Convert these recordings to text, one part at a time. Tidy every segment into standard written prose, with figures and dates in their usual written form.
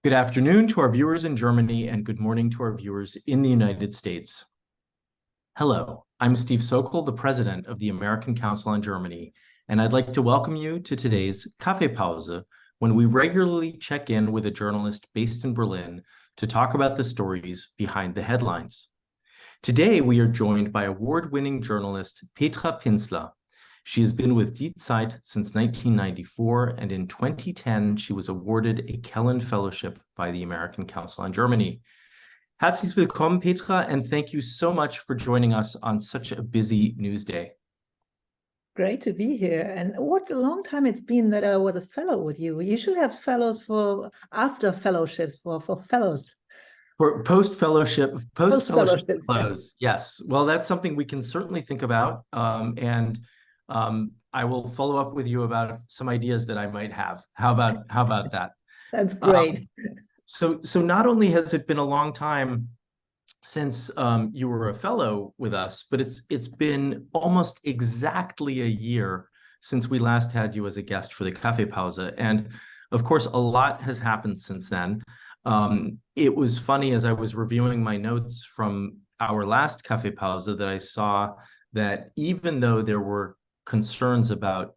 Good afternoon to our viewers in Germany and good morning to our viewers in the United States. Hello, I'm Steve Sokol, the president of the American Council on Germany, and I'd like to welcome you to today's Kaffeepause, when we regularly check in with a journalist based in Berlin to talk about the stories behind the headlines. Today, we are joined by award-winning journalist Petra Pinzler. She has been with Die Zeit since 1994, and in 2010, she was awarded a Kellen Fellowship by the American Council on Germany. Herzlich willkommen, Petra, and thank you so much for joining us on such a busy news day. Great to be here. And what a long time it's been that I was a fellow with you. You should have fellows for after fellowships for fellows. For post-fellowship Post-fellowships, fellows, yes. Well, that's something we can certainly think about. I will follow up with you about some ideas that I might have. How about that? That's great. So not only has it been a long time since you were a fellow with us, but it's been almost exactly a year since we last had you as a guest for the Kaffeepause. And of course, a lot has happened since then. It was funny as I was reviewing my notes from our last Kaffeepause that I saw that even though there were concerns about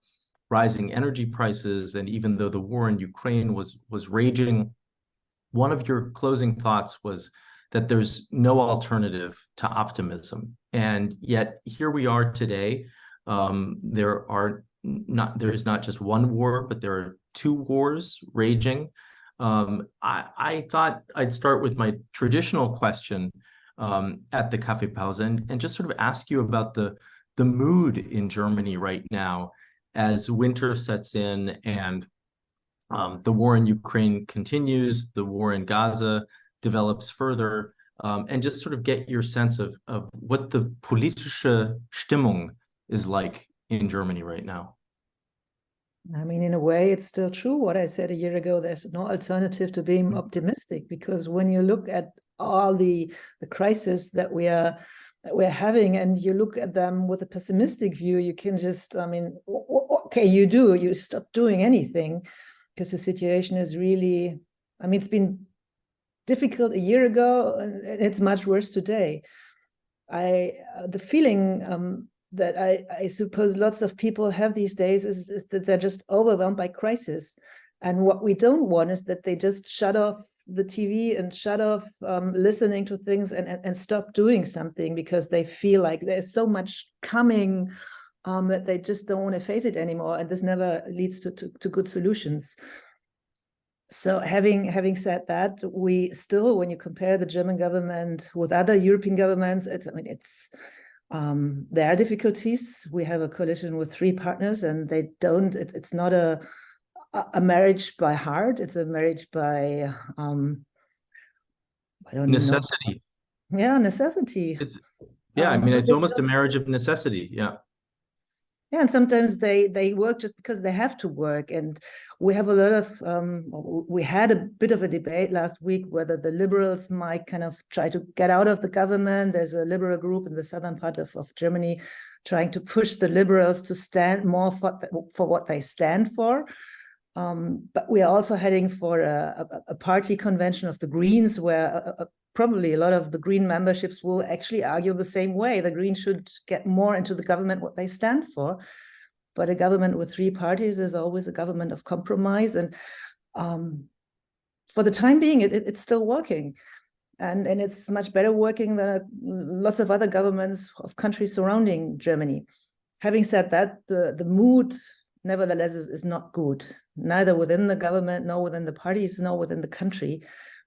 rising energy prices, and even though the war in Ukraine was raging, one of your closing thoughts was that there's no alternative to optimism. And yet here we are today. There is not just one war, but there are two wars raging. I thought I'd start with my traditional question at the Kaffeepause and just sort of ask you about the mood in Germany right now as winter sets in and the war in Ukraine continues, the war in Gaza develops further, and just sort of get your sense of what the politische Stimmung is like in Germany right now. I mean, in a way, it's still true what I said a year ago. There's no alternative to being optimistic, because when you look at all the crises that we're having, and you look at them with a pessimistic view, you can just, I mean, okay, you stop doing anything, because the situation is really, I mean, it's been difficult a year ago, and it's much worse today. The feeling that I suppose lots of people have these days is that they're just overwhelmed by crisis. And what we don't want is that they just shut off the TV and shut off listening to things and stop doing something, because they feel like there's so much coming that they just don't want to face it anymore. And this never leads to good solutions. So having said that, we still, when you compare the German government with other European governments, there are difficulties. We have a coalition with three partners, and it's not a marriage by heart. It's a marriage by, I don't necessity. know. Yeah, necessity. I mean, it's almost a marriage of necessity. Yeah. Yeah, and sometimes they work just because they have to work. And we have a lot of, we had a bit of a debate last week whether the liberals might kind of try to get out of the government. There's a liberal group in the southern part of Germany trying to push the liberals to stand more for what they stand for. But we are also heading for a party convention of the Greens, where probably a lot of the Green memberships will actually argue the same way. The Greens should get more into the government what they stand for. But a government with three parties is always a government of compromise. And for the time being, it's still working. And it's much better working than lots of other governments of countries surrounding Germany. Having said that, the mood, nevertheless, is not good, neither within the government, nor within the parties, nor within the country.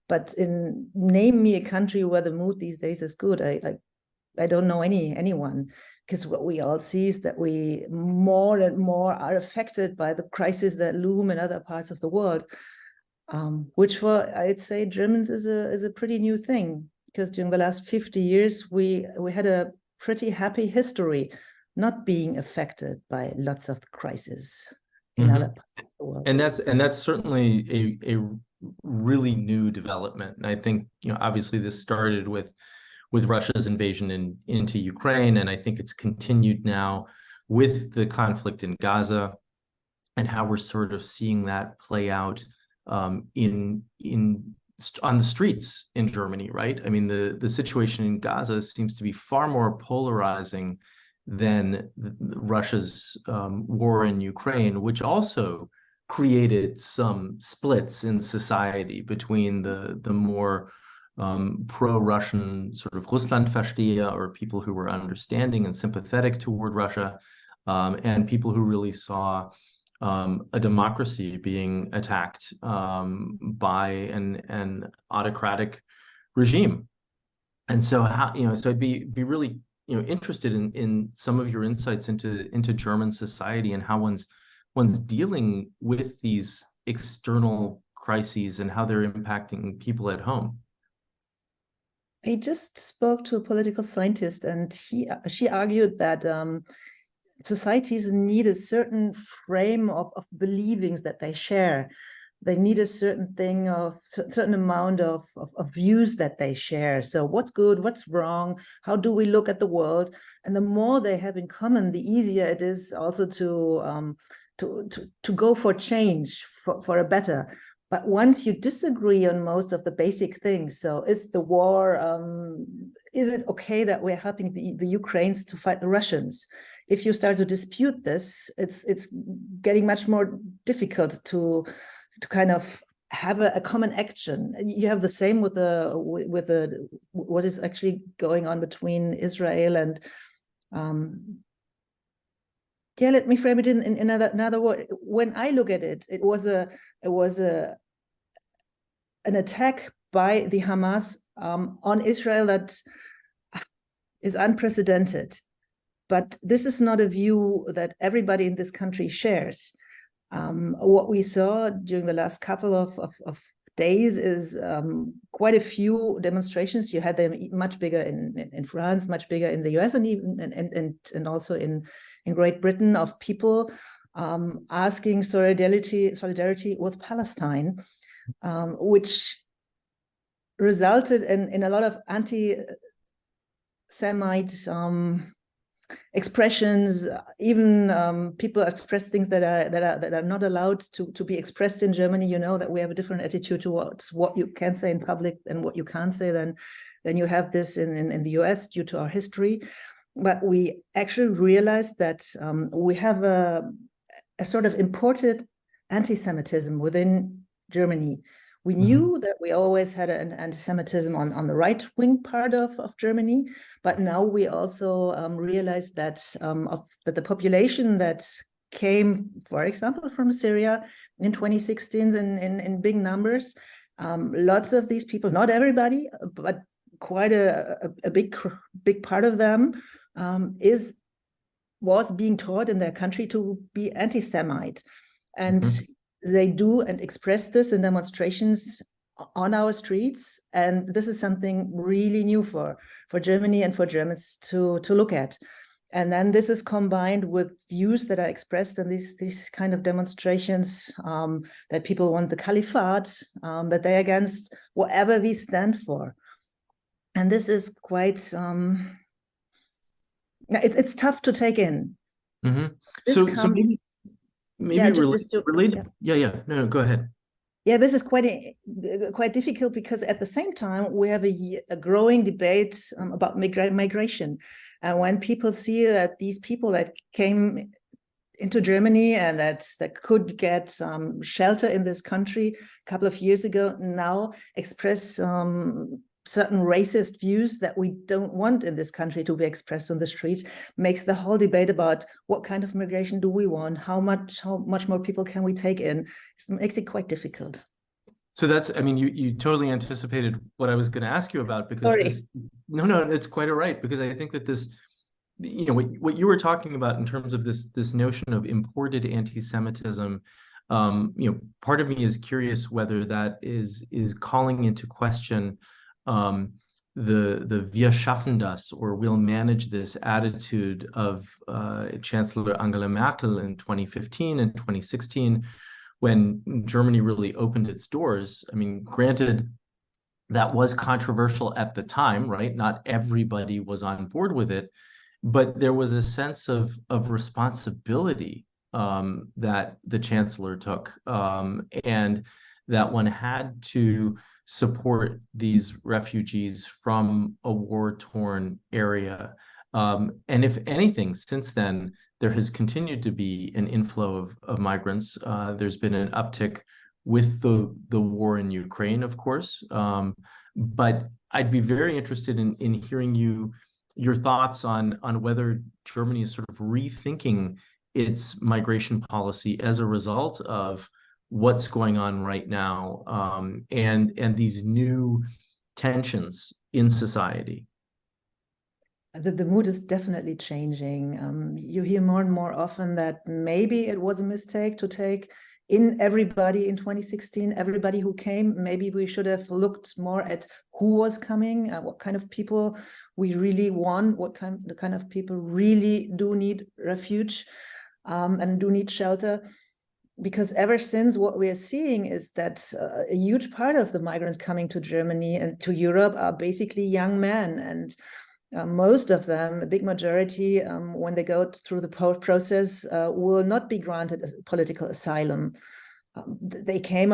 But name me a country where the mood these days is good. I don't know anyone, because what we all see is that we more and more are affected by the crises that loom in other parts of the world, which for, I'd say, Germans is a pretty new thing, because during the last 50 years, we had a pretty happy history, not being affected by lots of crises in other parts of the world. And that's certainly a really new development. And I think, obviously this started with Russia's invasion into Ukraine, and I think it's continued now with the conflict in Gaza, and how we're sort of seeing that play out in on the streets in Germany, right? I mean, the situation in Gaza seems to be far more polarizing than Russia's war in Ukraine, which also created some splits in society between the more pro-Russian sort of Russlandversteher, or people who were understanding and sympathetic toward Russia, and people who really saw a democracy being attacked by an autocratic regime. And so so I'd be really interested in some of your insights into German society and how one's dealing with these external crises and how they're impacting people at home. I just spoke to a political scientist, and she argued that societies need a certain frame of believings that they share. They need a certain amount of views that they share. So what's good, what's wrong, how do we look at the world? And the more they have in common, the easier it is also to go for change, for a better. But once you disagree on most of the basic things, so is the war, is it okay that we're helping the Ukrainians to fight the Russians? If you start to dispute this, it's getting much more difficult to kind of have a common action. You have the same with what is actually going on between Israel and let me frame it in another word. When I look at it, it was an attack by the Hamas on Israel that is unprecedented. But this is not a view that everybody in this country shares. What we saw during the last couple of days is quite a few demonstrations. You had them much bigger in France, much bigger in the US, and even and also in Great Britain, of people asking solidarity with Palestine, which resulted in a lot of anti-Semite expressions. Even people express things that are not allowed to be expressed in Germany. You know that we have a different attitude towards what you can say in public and what you can't say than you have this in the US due to our history. But we actually realized that we have a sort of imported anti-Semitism within Germany. We knew that we always had an anti-Semitism on the right-wing part of Germany, but now we also realized that that the population that came, for example, from Syria in 2016 in big numbers, lots of these people, not everybody, but quite a big part of them was being taught in their country to be anti-Semite. And they do and express this in demonstrations on our streets. And this is something really new for Germany and for Germans to look at. And then this is combined with views that are expressed in these kind of demonstrations, that people want the caliphate, that they're against whatever we stand for. And this is quite, it's tough to take in. So maybe related. Yeah. No, go ahead. Yeah, this is quite difficult, because at the same time we have a growing debate about migration, and when people see that these people that came into Germany and that could get shelter in this country a couple of years ago now express certain racist views that we don't want in this country to be expressed on the streets, makes the whole debate about what kind of migration do we want, how much more people can we take in, it makes it quite difficult. So that's, I mean, you totally anticipated what I was going to ask you about, because no, it's quite all right, because I think that this, what you were talking about in terms of this notion of imported anti-Semitism, part of me is curious whether that is calling into question the wir schaffen das, or we'll manage this, attitude of Chancellor Angela Merkel in 2015 and 2016, when Germany really opened its doors. I mean, granted, that was controversial at the time, right? Not everybody was on board with it, but there was a sense of responsibility that the chancellor took, and that one had to support these refugees from a war-torn area. And if anything, since then, there has continued to be an inflow of migrants. There's been an uptick with the war in Ukraine, of course. But I'd be very interested in hearing your thoughts on whether Germany is sort of rethinking its migration policy as a result of what's going on right now, and these new tensions in society. The mood is definitely changing. You hear more and more often that maybe it was a mistake to take in everybody in 2016, everybody who came. Maybe we should have looked more at who was coming, what kind of people we really want, the kind of people really do need refuge and do need shelter. Because ever since, what we are seeing is that a huge part of the migrants coming to Germany and to Europe are basically young men, and most of them, a big majority, when they go through the process, will not be granted political asylum. They come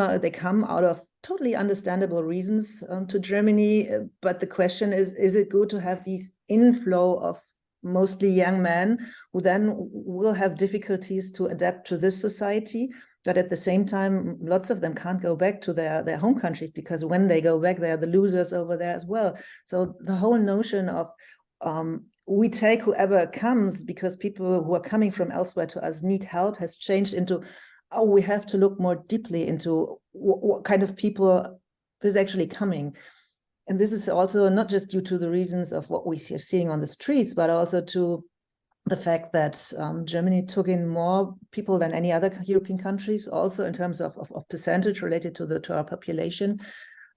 out of totally understandable reasons to Germany, but the question is it good to have these inflow of mostly young men who then will have difficulties to adapt to this society, but at the same time, lots of them can't go back to their home countries, because when they go back, they are the losers over there as well. So the whole notion of we take whoever comes because people who are coming from elsewhere to us need help has changed into, oh, we have to look more deeply into what kind of people is actually coming. And this is also not just due to the reasons of what we are seeing on the streets, but also to the fact that Germany took in more people than any other European countries, also in terms of percentage related to our population.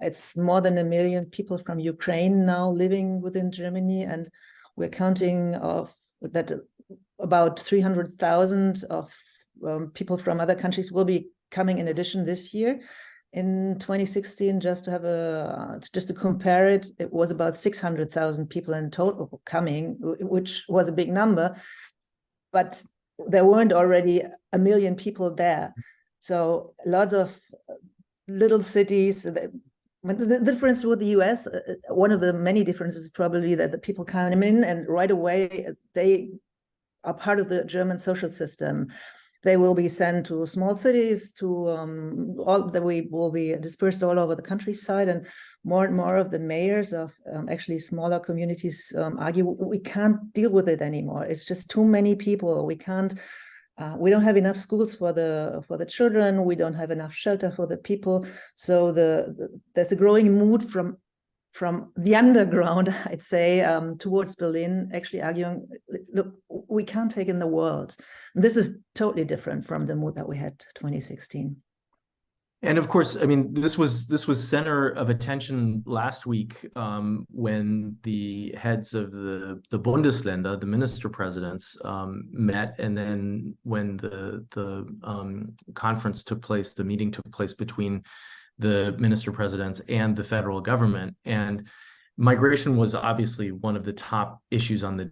It's more than 1 million people from Ukraine now living within Germany, and we're counting that about 300,000 of people from other countries will be coming in addition this year. In 2016, just to compare it, it was about 600,000 people in total coming, which was a big number, but there weren't already 1 million people there. So lots of little cities. The difference with the US, one of the many differences is probably that the people come in and right away they are part of the German social system. They will be sent to small cities, we will be dispersed all over the countryside, and more of the mayors of actually smaller communities argue we can't deal with it anymore. It's just too many people. We can't. We don't have enough schools for the children. We don't have enough shelter for the people. So there's a growing mood from the underground, I'd say, towards Berlin, actually arguing, look, we can't take in the world. And this is totally different from the mood that we had 2016. And of course, I mean, this was center of attention last week when the heads of the Bundesländer, the minister presidents, met, and then when the conference took place, the meeting took place between the minister presidents and the federal government. And migration was obviously one of the top issues on the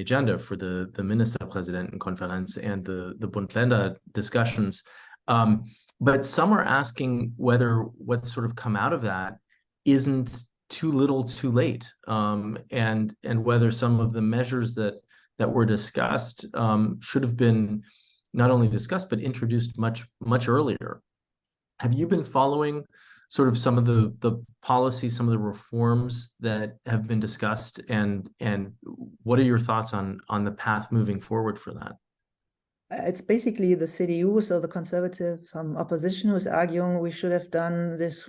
agenda for the Ministerpräsidentenkonferenz and the Bund-Länder discussions. But some are asking whether what's sort of come out of that isn't too little too late, and whether some of the measures that were discussed should have been not only discussed, but introduced much earlier. Have you been following sort of some of the policies, some of the reforms that have been discussed, and what are your thoughts on the path moving forward for that? It's basically the CDU, so the conservative opposition, who's arguing we should have done this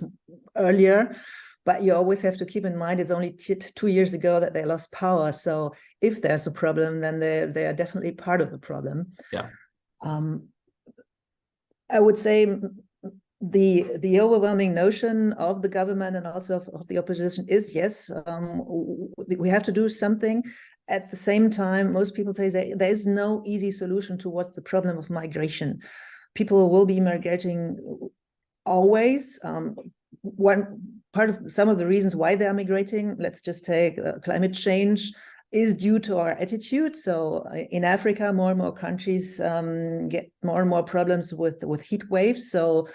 earlier. But you always have to keep in mind it's only 2 years ago that they lost power. So if there's a problem, then they are definitely part of the problem. Yeah. I would say the overwhelming notion of the government and also of the opposition is, yes, we have to do something. At the same time, most people say there is no easy solution towards the problem of migration. People will be migrating always. Some of the reasons why they are migrating, let's just take climate change, is due to our attitude. So in Africa, more and more countries get more and more problems with heat waves. So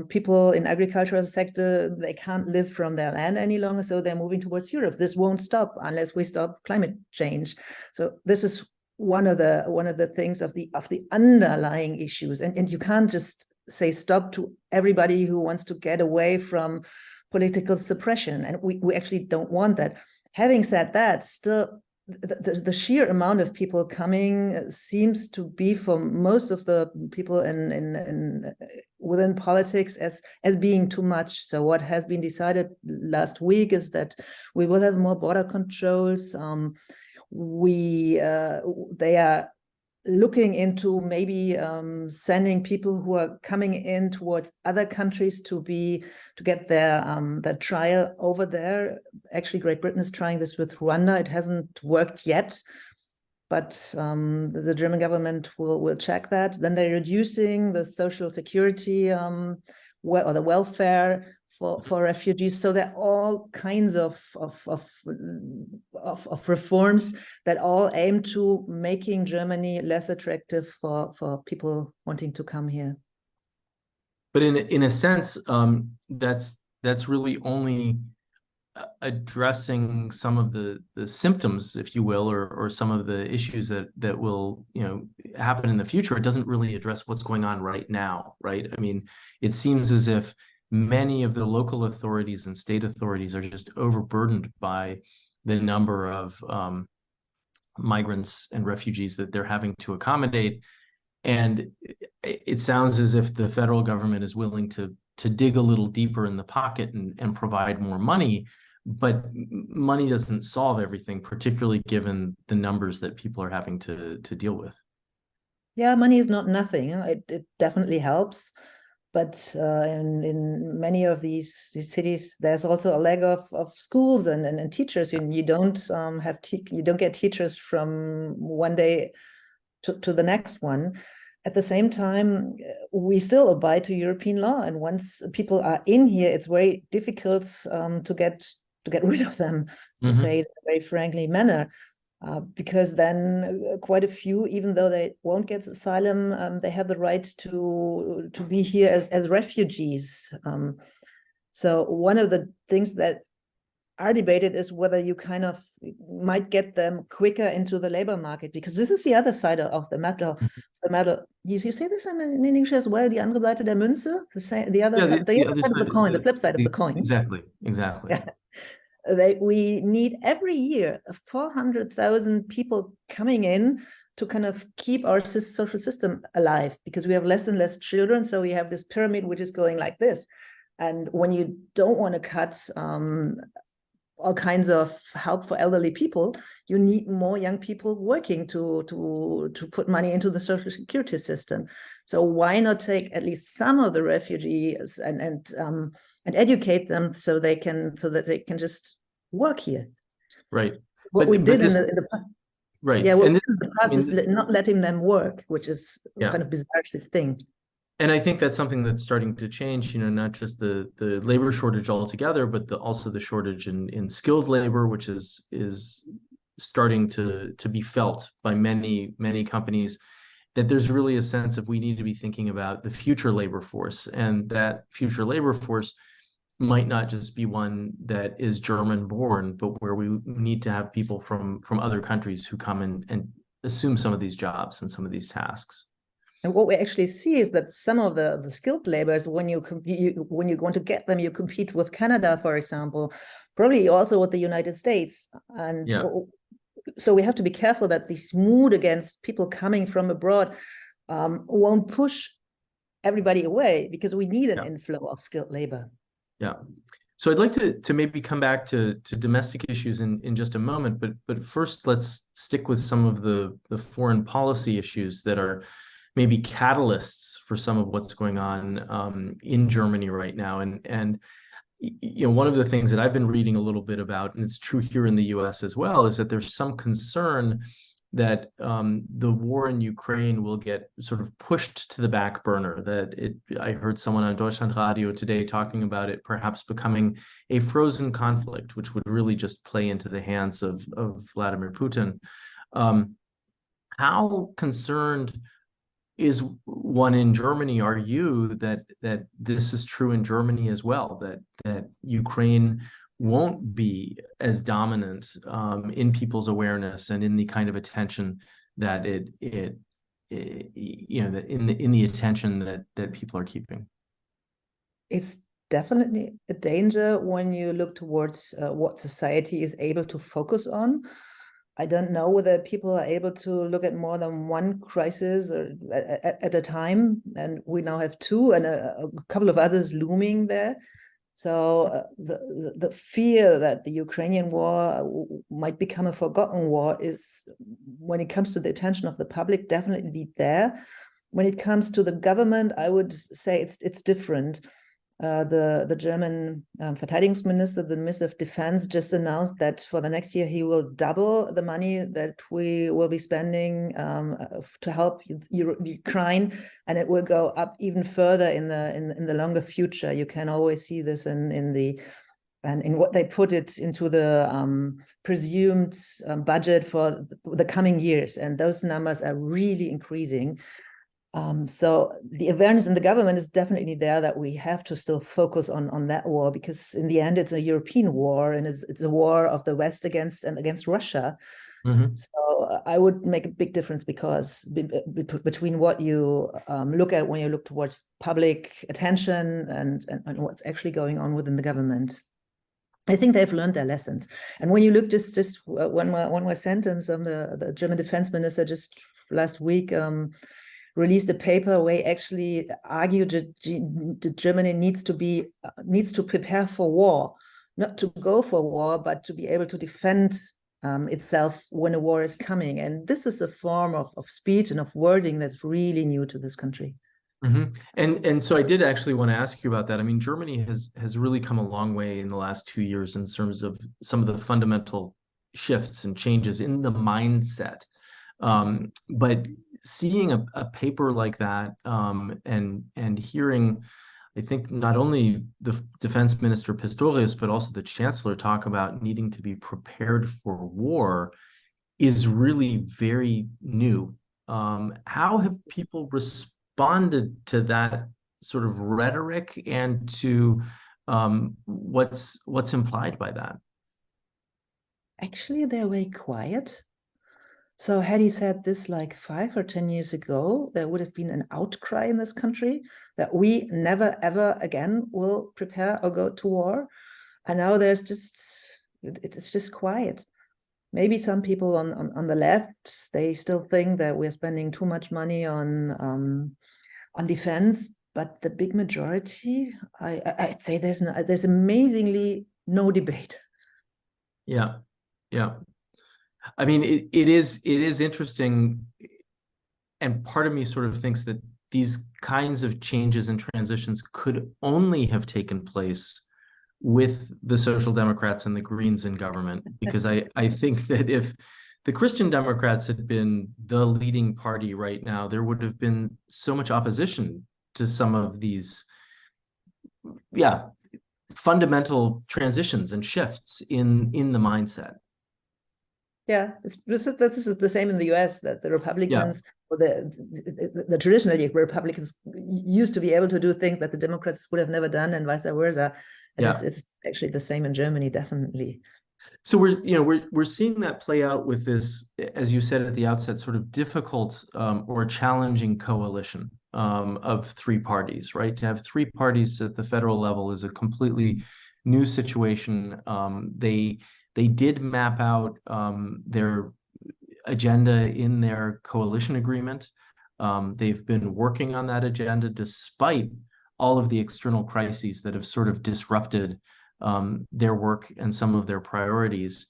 People in agricultural sector, they can't live from their land any longer, so they're moving towards Europe. This won't stop unless we stop climate change. So this is one of the things of the underlying issues, and you can't just say stop to everybody who wants to get away from political suppression, and we actually don't want that. Having said that, still the sheer amount of people coming seems to be, for most of the people in within politics, as being too much. So what has been decided last week is that we will have more border controls. They are looking into maybe sending people who are coming in towards other countries to get their trial over there. Actually, Great Britain is trying this with Rwanda. It hasn't worked yet, but the German government will check that. Then they're reducing the social security or the welfare for refugees. So there are all kinds of reforms that all aim to making Germany less attractive for people wanting to come here. But in a sense, that's really only addressing some of the symptoms, if you will, or some of the issues that will happen in the future. It doesn't really address what's going on right now, right? I mean, it seems as if many of the local authorities and state authorities are just overburdened by the number of migrants and refugees that they're having to accommodate. And it sounds as if the federal government is willing to dig a little deeper in the pocket and provide more money, but money doesn't solve everything, particularly given the numbers that people are having to deal with. Yeah, money is not nothing. It definitely helps. But in many of these cities, there's also a lack of schools and teachers. You don't get teachers from one day to the next one. At the same time, we still abide to European law, and once people are in here, it's very difficult to get rid of them, to say it in a very frankly manner. Because then quite a few, even though they won't get asylum, they have the right to be here as refugees. So one of the things that are debated is whether you kind of might get them quicker into the labor market, because this is the other side of the matter. You say this in English as well, the andere Seite der Münze, the other side of the coin, the flip side of the coin. Exactly. Yeah. We need every year 400,000 people coming in to kind of keep our social system alive, because we have less and less children. So we have this pyramid which is going like this. And when you don't want to cut all kinds of help for elderly people, you need more young people working to put money into the social security system. So why not take at least some of the refugees and educate them so that they can just work here. Right. What we did in the past. Right. Yeah, in the past is not letting them work, which is kind of bizarre thing. And I think that's something that's starting to change, not just the labor shortage altogether, but also the shortage in skilled labor, which is starting to be felt by many, many companies, that there's really a sense of we need to be thinking about the future labor force, and that future labor force might not just be one that is German born, but where we need to have people from other countries who come and assume some of these jobs and some of these tasks. And what we actually see is that some of the skilled laborers, when you want to get them, you compete with Canada, for example, probably also with the United States. And so we have to be careful that this mood against people coming from abroad won't push everybody away, because we need an inflow of skilled labor. Yeah. So I'd like to maybe come back to domestic issues in just a moment, but first let's stick with some of the foreign policy issues that are maybe catalysts for some of what's going on in Germany right now. And one of the things that I've been reading a little bit about, and it's true here in the US as well, is that there's some concern that the war in Ukraine will get sort of pushed to the back burner. I heard someone on Deutschland Radio today talking about it perhaps becoming a frozen conflict, which would really just play into the hands of Vladimir Putin. How concerned is one in Germany. Are you that this is true in Germany as well, that Ukraine won't be as dominant in people's awareness and in the kind of attention that that in the attention that people are keeping? It's definitely a danger when you look towards what society is able to focus on. I don't know whether people are able to look at more than one crisis or at a time, and we now have two and a couple of others looming there. So the fear that the Ukrainian war might become a forgotten war is, when it comes to the attention of the public, definitely there. When it comes to the government, I would say it's different. The German Verteidigungsminister, the Minister of Defense, just announced that for the next year he will double the money that we will be spending to help Ukraine, and it will go up even further in the longer future. You can always see this in what they put it into the presumed budget for the coming years, and those numbers are really increasing. So the awareness in the government is definitely there that we have to still focus on that war, because in the end it's a European war, and it's a war of the West against Russia. Mm-hmm. So I would make a big difference between what you look at when you look towards public attention and what's actually going on within the government. I think they've learned their lessons. And when you look just one more sentence on the German defense minister just last week released a paper where he actually argued that Germany needs to prepare for war, not to go for war, but to be able to defend itself when a war is coming. And this is a form of speech and of wording that's really new to this country. Mm-hmm. And so I did actually want to ask you about that. I mean, Germany has really come a long way in the last 2 years in terms of some of the fundamental shifts and changes in the mindset. But seeing a paper like that and hearing, I think, not only the defense minister Pistorius, but also the chancellor talk about needing to be prepared for war is really very new. How have people responded to that sort of rhetoric and to what's implied by that? Actually, they're very quiet. So had he said this like 5 or 10 years ago, there would have been an outcry in this country that we never, ever again will prepare or go to war. And now it's just quiet. Maybe some people on the left, they still think that we're spending too much money on defense, but the big majority, I'd say there's amazingly no debate. Yeah. I mean, it is interesting, and part of me sort of thinks that these kinds of changes and transitions could only have taken place with the Social Democrats and the Greens in government, because I think that if the Christian Democrats had been the leading party right now, there would have been so much opposition to some of these, fundamental transitions and shifts in the mindset. Yeah, this is the same in the US, that the Republicans, or the traditionally Republicans, used to be able to do things that the Democrats would have never done, and vice versa. And it's actually the same in Germany, definitely. So we're seeing that play out with this, as you said at the outset, sort of difficult or challenging coalition of three parties, right? To have three parties at the federal level is a completely new situation. They did map out their agenda in their coalition agreement. They've been working on that agenda despite all of the external crises that have sort of disrupted their work and some of their priorities.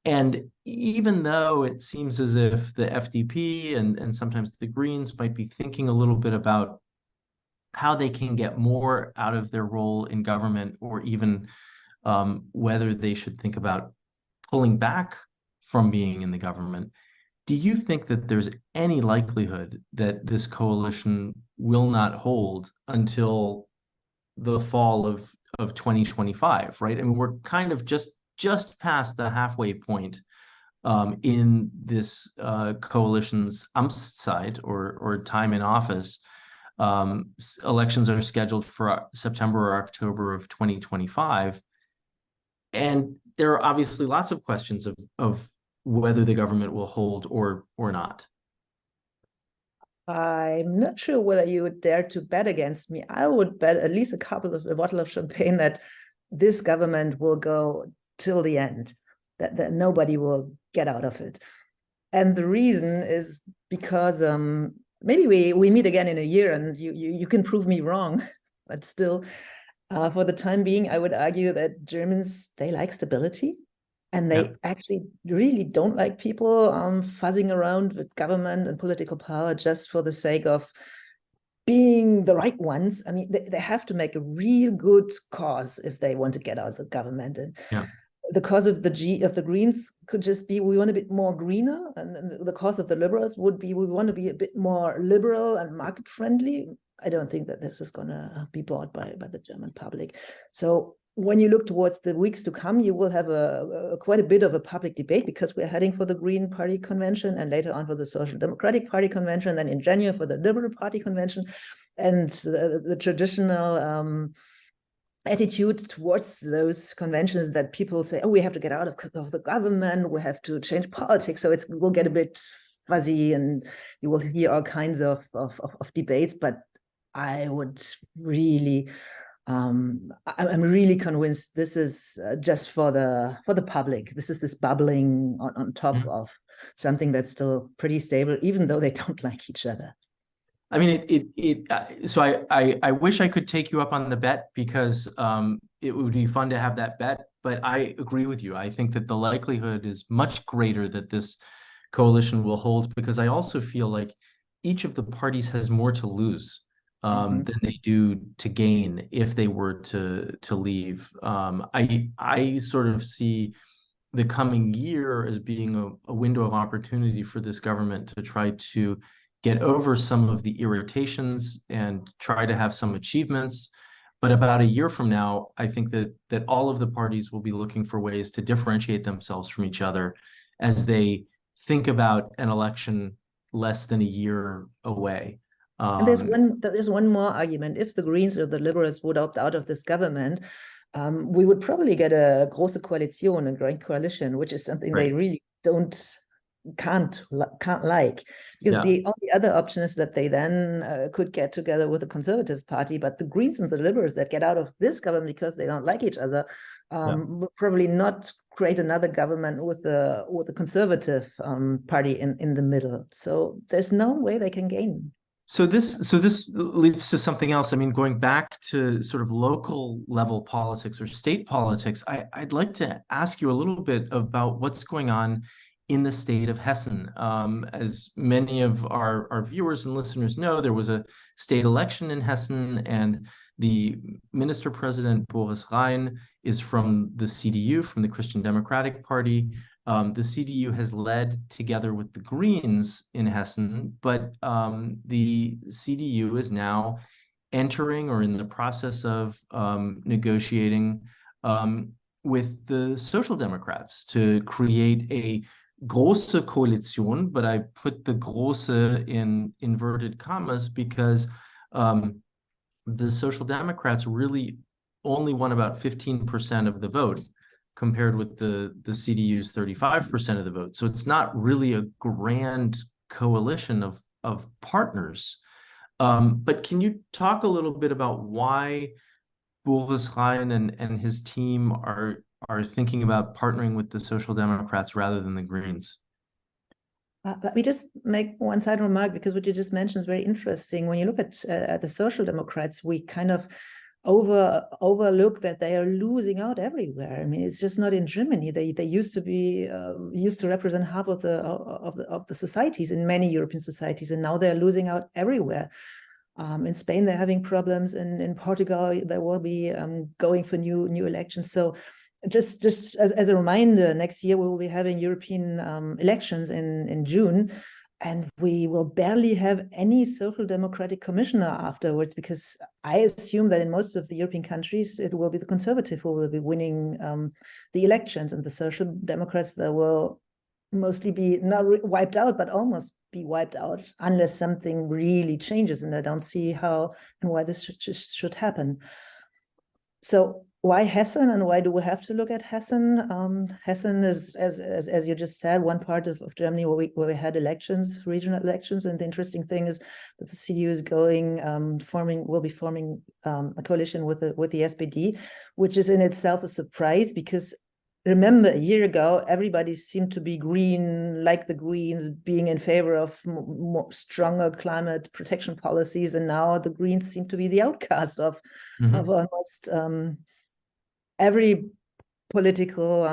And even though it seems as if the FDP and sometimes the Greens might be thinking a little bit about how they can get more out of their role in government, or even whether they should think about pulling back from being in the government, do you think that there's any likelihood that this coalition will not hold until the fall of 2025, right? I mean, we're kind of just past the halfway point in this coalition's Amtszeit, or time in office. Elections are scheduled for September or October of 2025. And there are obviously lots of questions of whether the government will hold or not. I'm not sure whether you would dare to bet against me. I would bet at least a bottle of champagne that this government will go till the end, that nobody will get out of it. And the reason is because maybe we meet again in a year and you can prove me wrong, but still, for the time being, I would argue that Germans, they like stability. And they actually really don't like people fuzzing around with government and political power just for the sake of being the right ones. I mean, they have to make a real good cause if they want to get out of the government. And the cause of the Greens could just be we want a bit more greener, and the cause of the Liberals would be we want to be a bit more liberal and market friendly. I don't think that this is going to be bought by the German public. So when you look towards the weeks to come, you will have quite a bit of a public debate, because we're heading for the Green Party convention and later on for the Social Democratic Party convention, then in January for the Liberal Party convention. And the traditional attitude towards those conventions that people say, oh, we have to get out of the government, we have to change politics. So it will get a bit fuzzy and you will hear all kinds of debates. But I would really... I'm really convinced this is just for the public. This is this bubbling on top of something that's still pretty stable, even though they don't like each other. I mean, so I wish I could take you up on the bet, because it would be fun to have that bet. But I agree with you. I think that the likelihood is much greater that this coalition will hold, because I also feel like each of the parties has more to lose than they do to gain if they were to leave. I sort of see the coming year as being a window of opportunity for this government to try to get over some of the irritations and try to have some achievements. But about a year from now, I think that all of the parties will be looking for ways to differentiate themselves from each other as they think about an election less than a year away. And there's one more argument. If the Greens or the Liberals would opt out of this government, we would probably get a große Koalition, a great coalition, which is something they really can't like, because the only other option is that they then could get together with the Conservative Party. But the Greens and the Liberals that get out of this government because they don't like each other will probably not create another government with the Conservative Party in the middle. So there's no way they can gain. So this leads to something else. I mean, going back to sort of local level politics or state politics, I'd like to ask you a little bit about what's going on in the state of Hessen. As many of our viewers and listeners know, there was a state election in Hessen, and the minister-president Boris Rhein is from the CDU, from the Christian Democratic Party. The CDU has led together with the Greens in Hessen, but the CDU is now entering or in the process of negotiating with the Social Democrats to create a große Koalition, but I put the große in inverted commas because the Social Democrats really only won about 15% of the vote, compared with the CDU's 35% of the vote. So it's not really a grand coalition of partners. But can you talk a little bit about why Boris Rhein and his team are thinking about partnering with the Social Democrats rather than the Greens? Let me just make one side remark, because what you just mentioned is very interesting. When you look at the Social Democrats, we kind of overlook that they are losing out everywhere. I mean, it's just not in Germany. They used to represent half of the societies in many European societies, and now they're losing out everywhere. In Spain, they're having problems. In Portugal, they will be going for new elections. So just as a reminder, next year we will be having European elections in June. And we will barely have any social democratic commissioner afterwards, because I assume that in most of the European countries, it will be the Conservative who will be winning the elections, and the Social Democrats, they will mostly be not wiped out, but almost be wiped out unless something really changes. And I don't see how and why this should happen. So why Hessen, and why do we have to look at Hessen? Hessen is, as you just said, one part of Germany where we had elections, regional elections. And the interesting thing is that the CDU is will be forming a coalition with the SPD, which is in itself a surprise, because remember, a year ago, everybody seemed to be green, like the Greens, being in favor of more stronger climate protection policies. And now the Greens seem to be the outcast of almost every political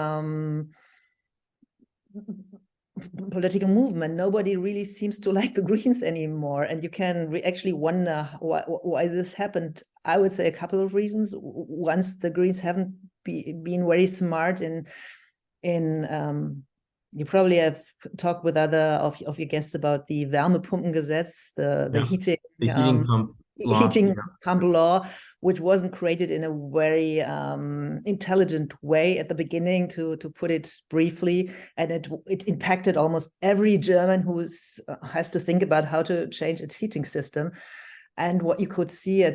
movement. Nobody really seems to like the Greens anymore. And you can actually wonder why this happened. I would say a couple of reasons. Once, the Greens haven't been very smart in you probably have talked with other of your guests about the Wärmepumpengesetz, the heating pump law, which wasn't created in a very intelligent way at the beginning, to put it briefly, and it impacted almost every German who has to think about how to change its heating system. And what you could see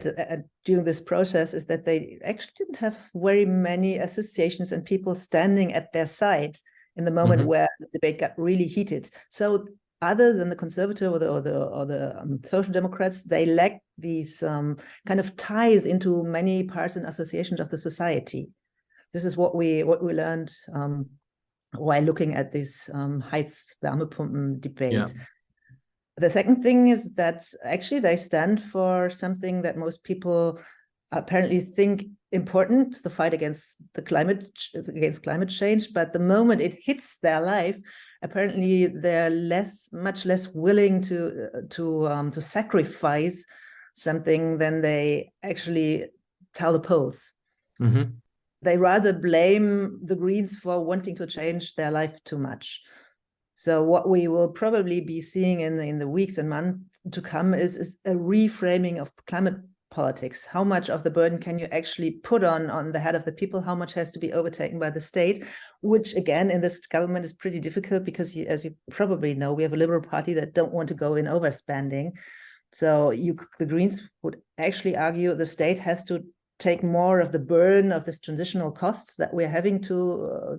during this process is that they actually didn't have very many associations and people standing at their side in the moment where the debate got really heated. So other than the conservative or the social democrats, they lack these kind of ties into many parts and associations of the society. This is what we learned while looking at this Heizwärmepumpen debate. Yeah. The second thing is that actually they stand for something that most people apparently think important, the fight against climate change. But the moment it hits their life, apparently they're much less willing to sacrifice something than they actually tell the polls. They rather blame the Greens for wanting to change their life too much. So what we will probably be seeing in the weeks and months to come is a reframing of climate politics. How much of the burden can you actually put on the head of the people? How much has to be overtaken by the state? Which, again, in this government is pretty difficult because, as you probably know, we have a Liberal Party that don't want to go in overspending. So the Greens would actually argue the state has to take more of the burden of this transitional costs that we're having to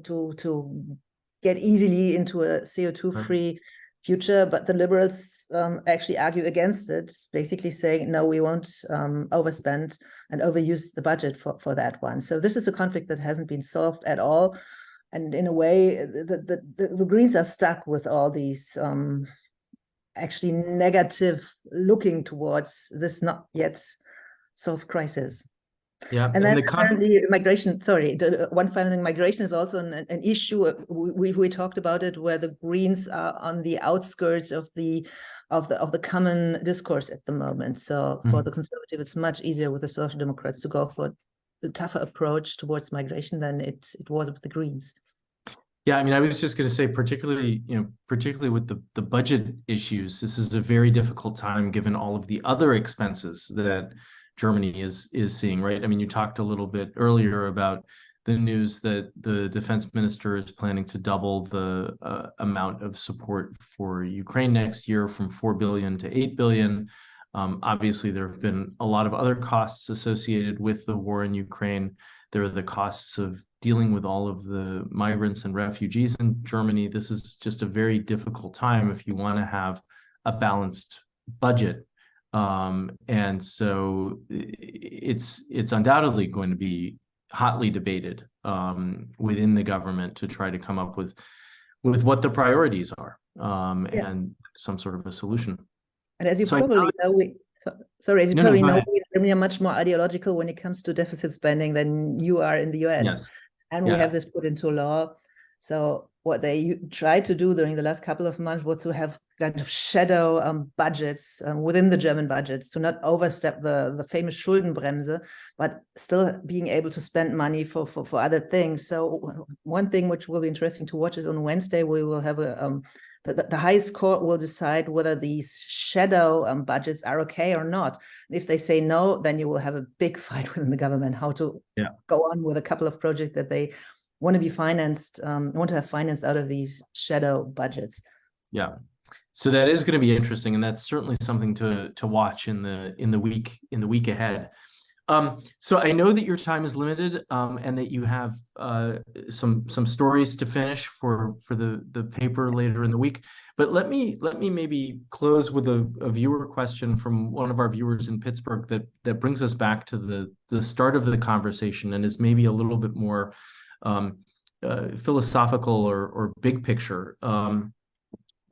get easily into a CO2-free future. But the Liberals actually argue against it, basically saying, no, we won't overspend and overuse the budget for that one. So this is a conflict that hasn't been solved at all. And in a way, the Greens are stuck with all these actually negative looking towards this not yet solved crisis. Yeah, and then apparently migration. Sorry, one final thing: migration is also an issue. We talked about it, where the Greens are on the outskirts of the common discourse at the moment. So for the Conservative, it's much easier with the Social Democrats to go for the tougher approach towards migration than it was with the Greens. Yeah, I mean, I was just going to say, particularly with the budget issues, this is a very difficult time given all of the other expenses that Germany is seeing, right? I mean, you talked a little bit earlier about the news that the defense minister is planning to double the amount of support for Ukraine next year from 4 billion to 8 billion. Obviously, there have been a lot of other costs associated with the war in Ukraine. There are the costs of dealing with all of the migrants and refugees in Germany. This is just a very difficult time if you want to have a balanced budget. And so it's undoubtedly going to be hotly debated within the government to try to come up with what the priorities are and some sort of a solution. And as you probably know, we are much more ideological when it comes to deficit spending than you are in the US. Yes. And we have this put into law. So what they tried to do during the last couple of months was to have kind of shadow budgets within the German budgets, to not overstep the famous Schuldenbremse, but still being able to spend money for other things. So one thing which will be interesting to watch is on Wednesday, we will have the highest court will decide whether these shadow budgets are okay or not. If they say no, then you will have a big fight within the government how to go on with a couple of projects that they want to be financed, want to have finance out of these shadow budgets. Yeah. So that is going to be interesting, and that's certainly something to watch in the week ahead. So I know that your time is limited, and that you have some stories to finish for the paper later in the week. But let me maybe close with a viewer question from one of our viewers in Pittsburgh that brings us back to the start of the conversation and is maybe a little bit more philosophical or big picture.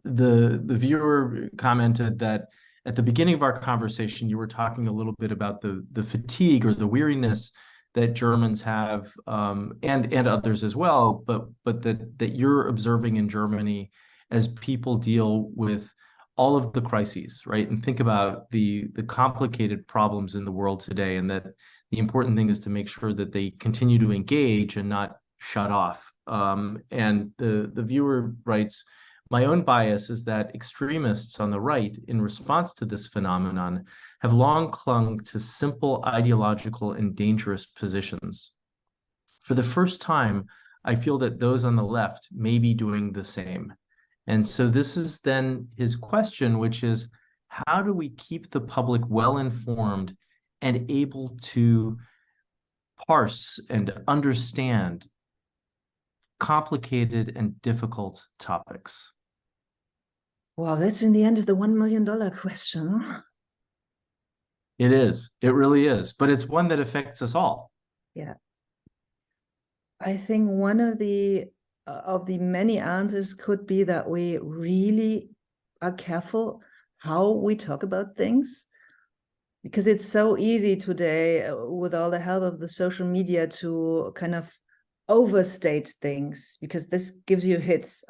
The viewer commented that at the beginning of our conversation, you were talking a little bit about the fatigue or the weariness that Germans have, and others as well, but that you're observing in Germany as people deal with all of the crises, right? And think about the complicated problems in the world today, and that the important thing is to make sure that they continue to engage and not shut off. And the viewer writes, my own bias is that extremists on the right, in response to this phenomenon, have long clung to simple ideological and dangerous positions. For the first time, I feel that those on the left may be doing the same. And so this is then his question, which is, how do we keep the public well-informed and able to parse and understand complicated and difficult topics? Wow, that's in the end is the $1 million question. It is. It really is. But it's one that affects us all. Yeah. I think one of the many answers could be that we really are careful how we talk about things, because it's so easy today with all the help of the social media to kind of overstate things, because this gives you hits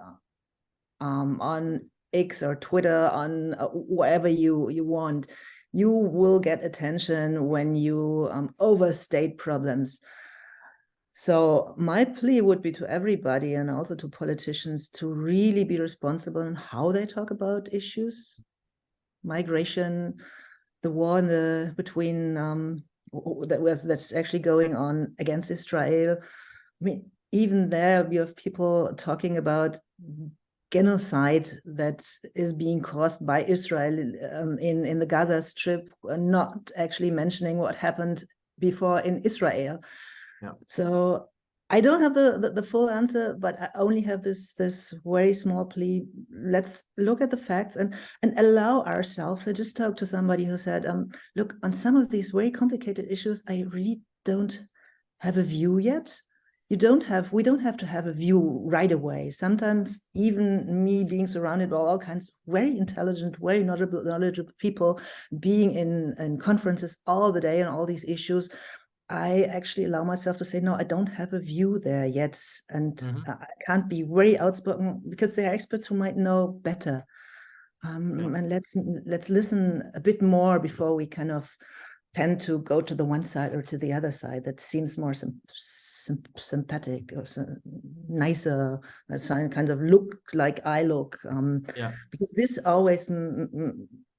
on X or Twitter, on whatever you want. You will get attention when you overstate problems. So my plea would be to everybody, and also to politicians, to really be responsible in how they talk about issues. Migration, the war that's actually going on against Israel. I mean, even there, we have people talking about genocide that is being caused by Israel in the Gaza Strip, not actually mentioning what happened before in Israel. Yeah. So I don't have the full answer, but I only have this very small plea. Let's look at the facts and allow ourselves. I just talked to somebody who said, look, on some of these very complicated issues, I really don't have a view yet. We don't have to have a view right away. Sometimes even me being surrounded by all kinds of very intelligent, very knowledgeable people, being in conferences all the day on all these issues, I actually allow myself to say, no, I don't have a view there yet. And I can't be very outspoken, because there are experts who might know better. And let's listen a bit more before we kind of tend to go to the one side or to the other side that seems more sympathetic or nicer, that kind of look like I look. Because this always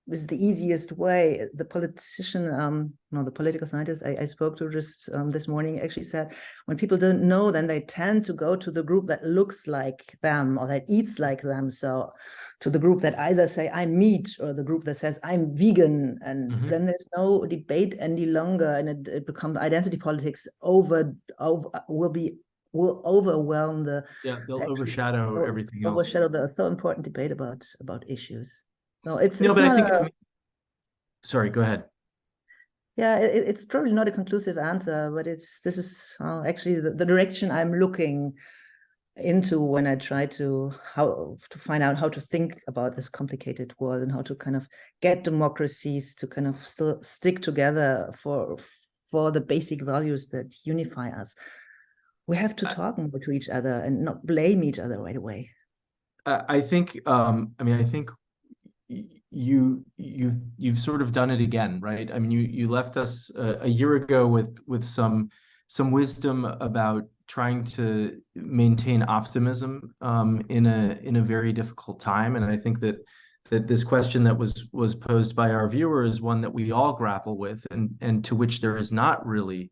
is the easiest way. The political scientist I spoke to just this morning actually said, when people don't know, then they tend to go to the group that looks like them or that eats like them. So to the group that either say I'm meat, or the group that says I'm vegan, and then there's no debate any longer, and it becomes identity politics will overwhelm they'll overshadow everything else. Overshadow the so important debate about issues. No, it's no, it's but not I think. Sorry, go ahead. Yeah, it's probably not a conclusive answer, but this is actually the direction I'm looking into when I try to find out how to think about this complicated world, and how to kind of get democracies to kind of still stick together for the basic values that unify us. We have to talk more to each other and not blame each other right away. I think. I think you've sort of done it again, right? I mean, you left us a year ago with some wisdom about trying to maintain optimism in a very difficult time, and I think that this question that was posed by our viewer is one that we all grapple with, and to which there is not really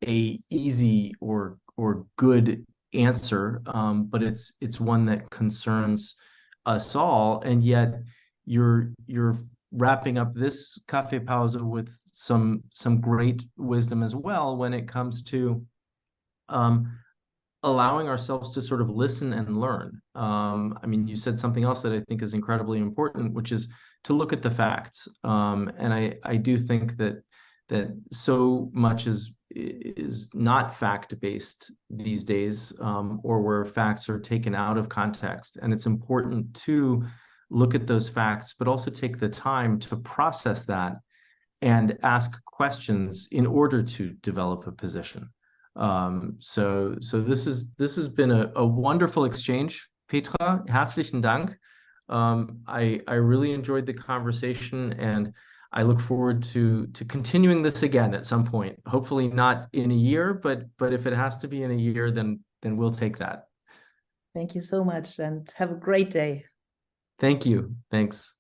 a easy or good answer, but it's one that concerns us all, and yet you're wrapping up this Kaffeepause with some great wisdom as well when it comes to allowing ourselves to sort of listen and learn. I mean, you said something else that I think is incredibly important, which is to look at the facts. And I do think that so much is not fact-based these days, or where facts are taken out of context. And it's important to look at those facts, but also take the time to process that and ask questions in order to develop a position. So this has been a wonderful exchange, Petra. Herzlichen Dank. I really enjoyed the conversation, and I look forward to continuing this again at some point. Hopefully not in a year, but if it has to be in a year, then we'll take that. Thank you so much, and have a great day. Thank you. Thanks.